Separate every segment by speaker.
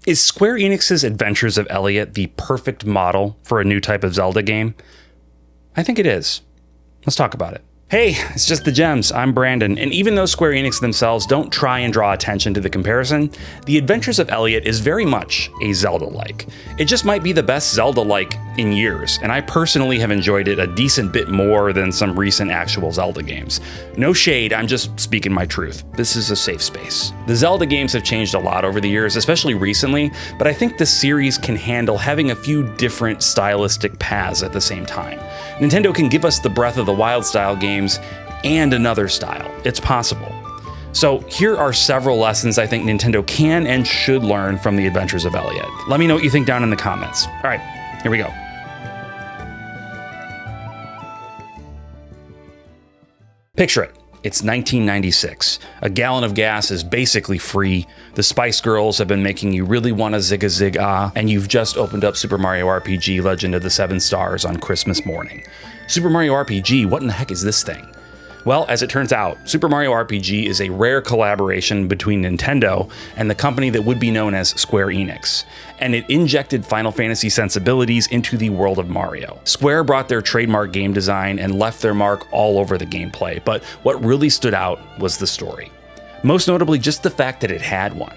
Speaker 1: Is Square Enix's Adventures of Elliot the perfect model for a new type of Zelda game? I think it is. Let's talk about it. Hey, it's just the gems. I'm Brandon, and even though Square Enix themselves don't try and draw attention to the comparison, the Adventures of Elliot is very much a Zelda-like. It just might be the best Zelda-like in years, and I personally have enjoyed it a decent bit more than some recent actual Zelda games. No shade, I'm just speaking my truth. This is a safe space. The Zelda games have changed a lot over the years, especially recently, but I think this series can handle having a few different stylistic paths at the same time. Nintendo can give us the Breath of the Wild style games and another style. It's possible. So here are several lessons I think Nintendo can and should learn from the Adventures of Elliot. Let me know what you think down in the comments. All right, here we go. Picture it. It's 1996. A gallon of gas is basically free. The Spice Girls have been making you really want to zig-a-zig-ah, and you've just opened up Super Mario RPG Legend of the Seven Stars on Christmas morning. Super Mario RPG, what in the heck is this thing? Well, as it turns out, Super Mario RPG is a rare collaboration between Nintendo and the company that would be known as Square Enix, and it injected Final Fantasy sensibilities into the world of Mario. Square brought their trademark game design and left their mark all over the gameplay, but what really stood out was the story. Most notably, just the fact that it had one.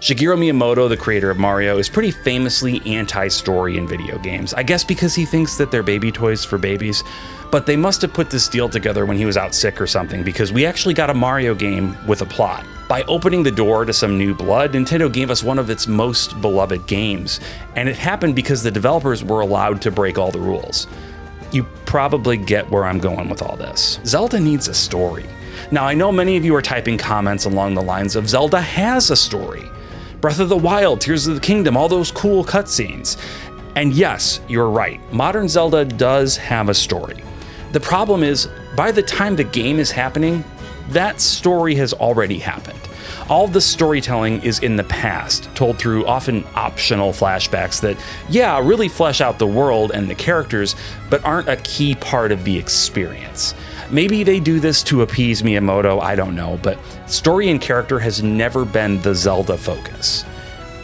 Speaker 1: Shigeru Miyamoto, the creator of Mario, is pretty famously anti-story in video games, I guess because he thinks that they're baby toys for babies, but they must have put this deal together when he was out sick or something, because we actually got a Mario game with a plot. By opening the door to some new blood, Nintendo gave us one of its most beloved games, and it happened because the developers were allowed to break all the rules. You probably get where I'm going with all this. Zelda needs a story. Now, I know many of you are typing comments along the lines of Zelda has a story. Breath of the Wild, Tears of the Kingdom, all those cool cutscenes. And yes, you're right, modern Zelda does have a story. The problem is, by the time the game is happening, that story has already happened. All the storytelling is in the past, told through often optional flashbacks that, yeah, really flesh out the world and the characters, but aren't a key part of the experience. Maybe they do this to appease Miyamoto, I don't know, but story and character has never been the Zelda focus.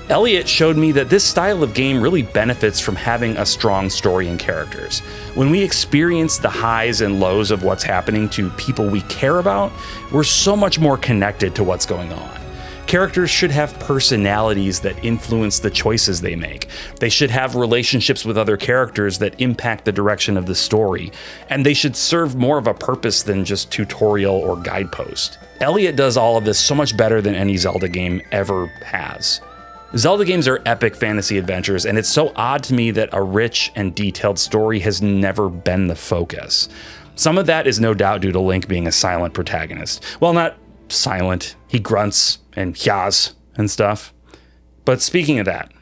Speaker 1: Elliot showed me that this style of game really benefits from having a strong story and characters. When we experience the highs and lows of what's happening to people we care about, we're so much more connected to what's going on. Characters should have personalities that influence the choices they make. They should have relationships with other characters that impact the direction of the story, and they should serve more of a purpose than just tutorial or guidepost. Elliot does all of this so much better than any Zelda game ever has. Zelda games are epic fantasy adventures, and it's so odd to me that a rich and detailed story has never been the focus. Some of that is no doubt due to Link being a silent protagonist. Well, not silent, he grunts and yas and stuff. But speaking of that,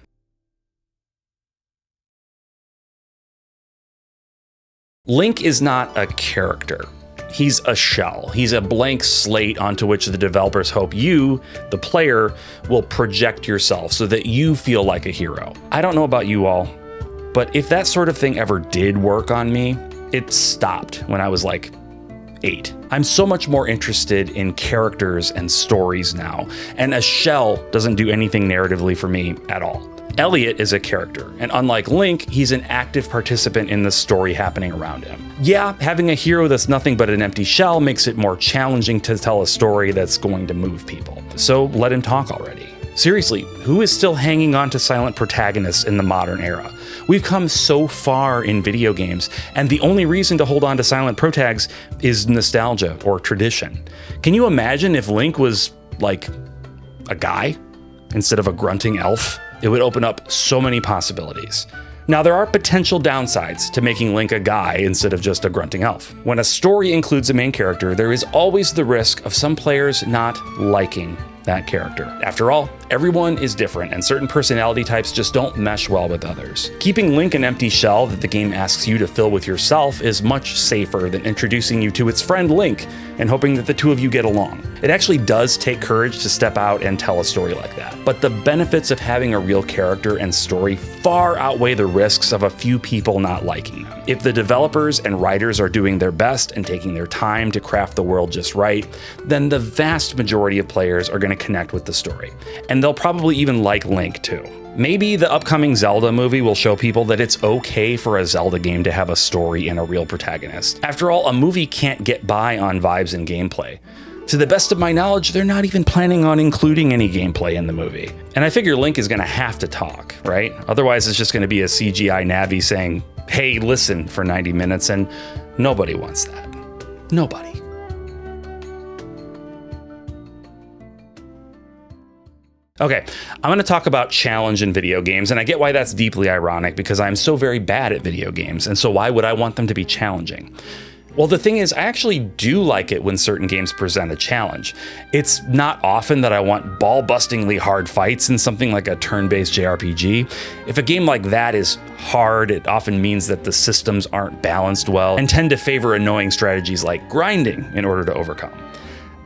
Speaker 1: Link is not a character. He's a shell. He's a blank slate onto which the developers hope you, the player, will project yourself so that you feel like a hero. I don't know about you all, but if that sort of thing ever did work on me, it stopped when I was like 8. I'm so much more interested in characters and stories now, and a shell doesn't do anything narratively for me at all. Elliot is a character, and unlike Link, he's an active participant in the story happening around him. Yeah, having a hero that's nothing but an empty shell makes it more challenging to tell a story that's going to move people. So let him talk already. Seriously, who is still hanging on to silent protagonists in the modern era? We've come so far in video games, and the only reason to hold on to silent protags is nostalgia or tradition. Can you imagine if Link was, like, a guy instead of a grunting elf? It would open up so many possibilities. Now, there are potential downsides to making Link a guy instead of just a grunting elf. When a story includes a main character, there is always the risk of some players not liking that character. After all, everyone is different, and certain personality types just don't mesh well with others. Keeping Link an empty shell that the game asks you to fill with yourself is much safer than introducing you to its friend Link and hoping that the two of you get along. It actually does take courage to step out and tell a story like that, but the benefits of having a real character and story far outweigh the risks of a few people not liking them. If the developers and writers are doing their best and taking their time to craft the world just right, then the vast majority of players are going to connect with the story. And and they'll probably even like Link too. Maybe the upcoming Zelda movie will show people that it's okay for a Zelda game to have a story and a real protagonist. After all, a movie can't get by on vibes and gameplay. To the best of my knowledge, they're not even planning on including any gameplay in the movie. And I figure Link is gonna have to talk, right? Otherwise, it's just gonna be a CGI Navi saying, "Hey, listen," for 90 minutes, and nobody wants that. Nobody. Okay, I'm gonna talk about challenge in video games, and I get why that's deeply ironic because I'm so very bad at video games, and so why would I want them to be challenging? Well, the thing is, I actually do like it when certain games present a challenge. It's not often that I want ball-bustingly hard fights in something like a turn-based JRPG. If a game like that is hard, it often means that the systems aren't balanced well and tend to favor annoying strategies like grinding in order to overcome.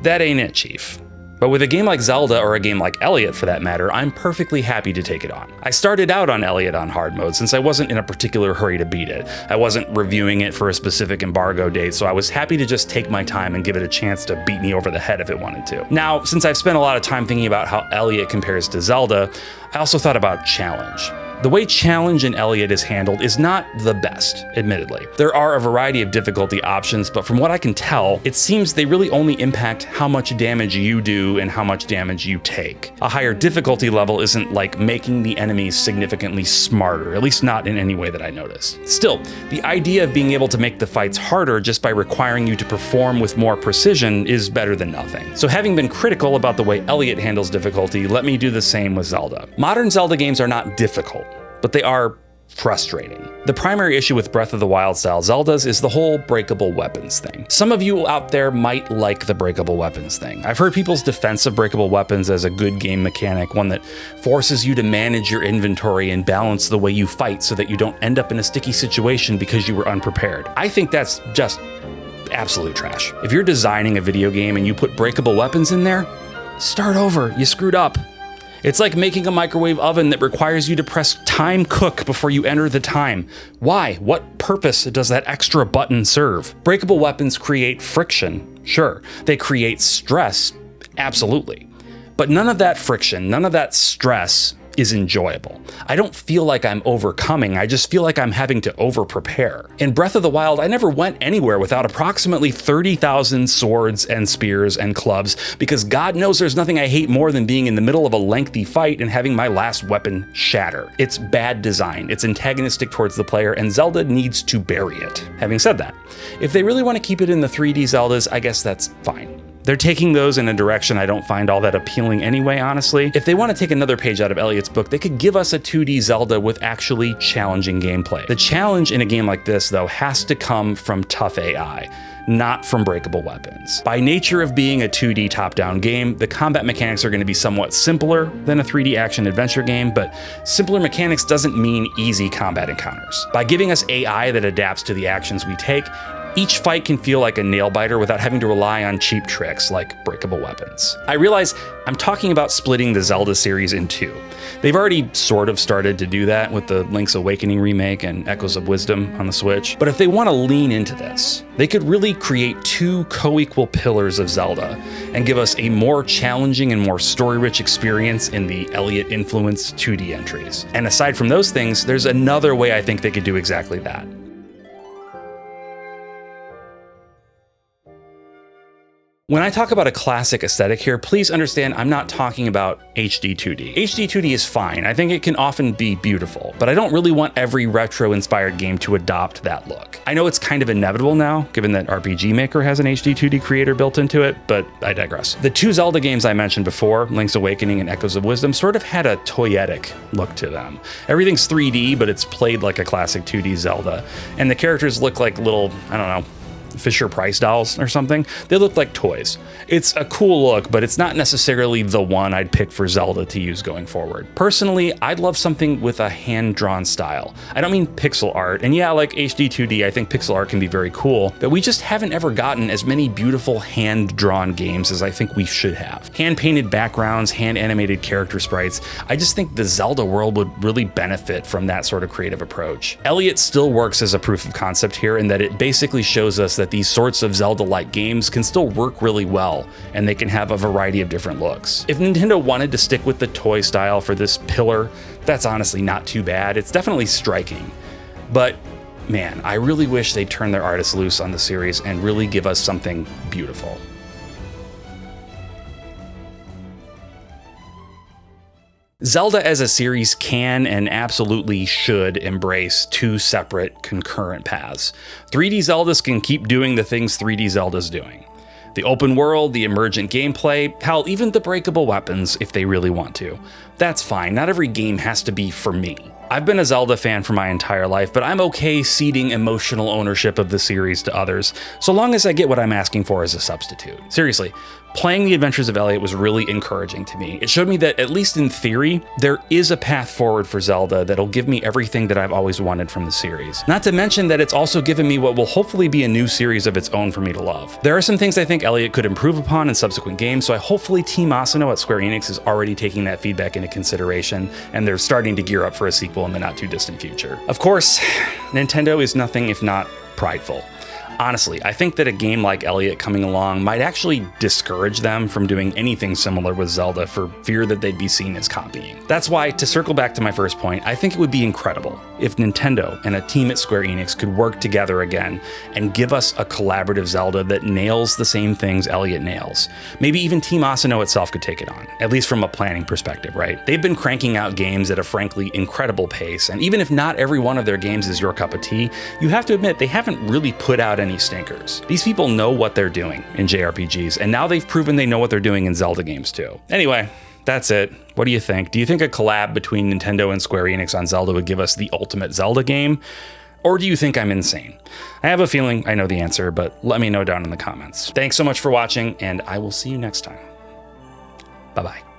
Speaker 1: That ain't it, Chief. But with a game like Zelda, or a game like Elliot for that matter, I'm perfectly happy to take it on. I started out on Elliot on hard mode since I wasn't in a particular hurry to beat it. I wasn't reviewing it for a specific embargo date, so I was happy to just take my time and give it a chance to beat me over the head if it wanted to. Now, since I've spent a lot of time thinking about how Elliot compares to Zelda, I also thought about challenge. The way challenge in Elliot is handled is not the best, admittedly. There are a variety of difficulty options, but from what I can tell, it seems they really only impact how much damage you do and how much damage you take. A higher difficulty level isn't like making the enemies significantly smarter, at least not in any way that I noticed. Still, the idea of being able to make the fights harder just by requiring you to perform with more precision is better than nothing. So having been critical about the way Elliot handles difficulty, let me do the same with Zelda. Modern Zelda games are not difficult, but they are frustrating. The primary issue with Breath of the Wild style Zeldas is the whole breakable weapons thing. Some of you out there might like the breakable weapons thing. I've heard people's defense of breakable weapons as a good game mechanic, one that forces you to manage your inventory and balance the way you fight so that you don't end up in a sticky situation because you were unprepared. I think that's just absolute trash. If you're designing a video game and you put breakable weapons in there, start over, you screwed up. It's like making a microwave oven that requires you to press time cook before you enter the time. Why? What purpose does that extra button serve? Breakable weapons create friction, sure. They create stress, absolutely. But none of that friction, none of that stress is enjoyable. I don't feel like I'm overcoming, I just feel like I'm having to over-prepare. In Breath of the Wild, I never went anywhere without approximately 30,000 swords and spears and clubs, because God knows there's nothing I hate more than being in the middle of a lengthy fight and having my last weapon shatter. It's bad design, it's antagonistic towards the player, and Zelda needs to bury it. Having said that, if they really want to keep it in the 3D Zeldas, I guess that's fine. They're taking those in a direction I don't find all that appealing anyway, honestly. If they want to take another page out of Elliot's book, they could give us a 2D Zelda with actually challenging gameplay. The challenge in a game like this, though, has to come from tough AI, not from breakable weapons. By nature of being a 2D top-down game, the combat mechanics are going to be somewhat simpler than a 3D action-adventure game, but simpler mechanics doesn't mean easy combat encounters. By giving us AI that adapts to the actions we take, each fight can feel like a nail-biter without having to rely on cheap tricks like breakable weapons. I realize I'm talking about splitting the Zelda series in two. They've already sort of started to do that with the Link's Awakening remake and Echoes of Wisdom on the Switch, but if they want to lean into this, they could really create two co-equal pillars of Zelda and give us a more challenging and more story-rich experience in the Elliot-influenced 2D entries. And aside from those things, there's another way I think they could do exactly that. When I talk about a classic aesthetic here, please understand I'm not talking about HD 2D. HD 2D is fine. I think it can often be beautiful, but I don't really want every retro-inspired game to adopt that look. I know it's kind of inevitable now, given that RPG Maker has an HD 2D creator built into it, but I digress. The two Zelda games I mentioned before, Link's Awakening and Echoes of Wisdom, sort of had a toyetic look to them. Everything's 3D, but it's played like a classic 2D Zelda, and the characters look like little, I don't know, Fisher-Price dolls or something. They look like toys. It's a cool look, but it's not necessarily the one I'd pick for Zelda to use going forward. Personally, I'd love something with a hand-drawn style. I don't mean pixel art, and yeah, like HD 2D, I think pixel art can be very cool, but we just haven't ever gotten as many beautiful hand-drawn games as I think we should have. Hand-painted backgrounds, hand-animated character sprites. I just think the Zelda world would really benefit from that sort of creative approach. Elliot still works as a proof of concept here in that it basically shows us that that these sorts of Zelda-like games can still work really well, and they can have a variety of different looks. If Nintendo wanted to stick with the toy style for this pillar, that's honestly not too bad. It's definitely striking. But man, I really wish they'd turn their artists loose on the series and really give us something beautiful. Zelda as a series can and absolutely should embrace two separate concurrent paths. 3D Zeldas can keep doing the things 3D Zelda's doing. The open world, the emergent gameplay, hell, even the breakable weapons if they really want to. That's fine, not every game has to be for me. I've been a Zelda fan for my entire life, but I'm okay ceding emotional ownership of the series to others, so long as I get what I'm asking for as a substitute. Seriously, playing The Adventures of Elliot was really encouraging to me. It showed me that, at least in theory, there is a path forward for Zelda that'll give me everything that I've always wanted from the series. Not to mention that it's also given me what will hopefully be a new series of its own for me to love. There are some things I think Elliot could improve upon in subsequent games, so hopefully Team Asano at Square Enix is already taking that feedback into consideration, and they're starting to gear up for a sequel in the not too distant future. Of course, Nintendo is nothing if not prideful. Honestly, I think that a game like Elliot coming along might actually discourage them from doing anything similar with Zelda for fear that they'd be seen as copying. That's why, to circle back to my first point, I think it would be incredible if Nintendo and a team at Square Enix could work together again and give us a collaborative Zelda that nails the same things Elliot nails. Maybe even Team Asano itself could take it on, at least from a planning perspective, right? They've been cranking out games at a frankly incredible pace, and even if not every one of their games is your cup of tea, you have to admit they haven't really put out any stinkers. These people know what they're doing in JRPGs, and now they've proven they know what they're doing in Zelda games too. Anyway, that's it. What do you think? Do you think a collab between Nintendo and Square Enix on Zelda would give us the ultimate Zelda game? Or do you think I'm insane? I have a feeling I know the answer, but let me know down in the comments. Thanks so much for watching, and I will see you next time. Bye-bye.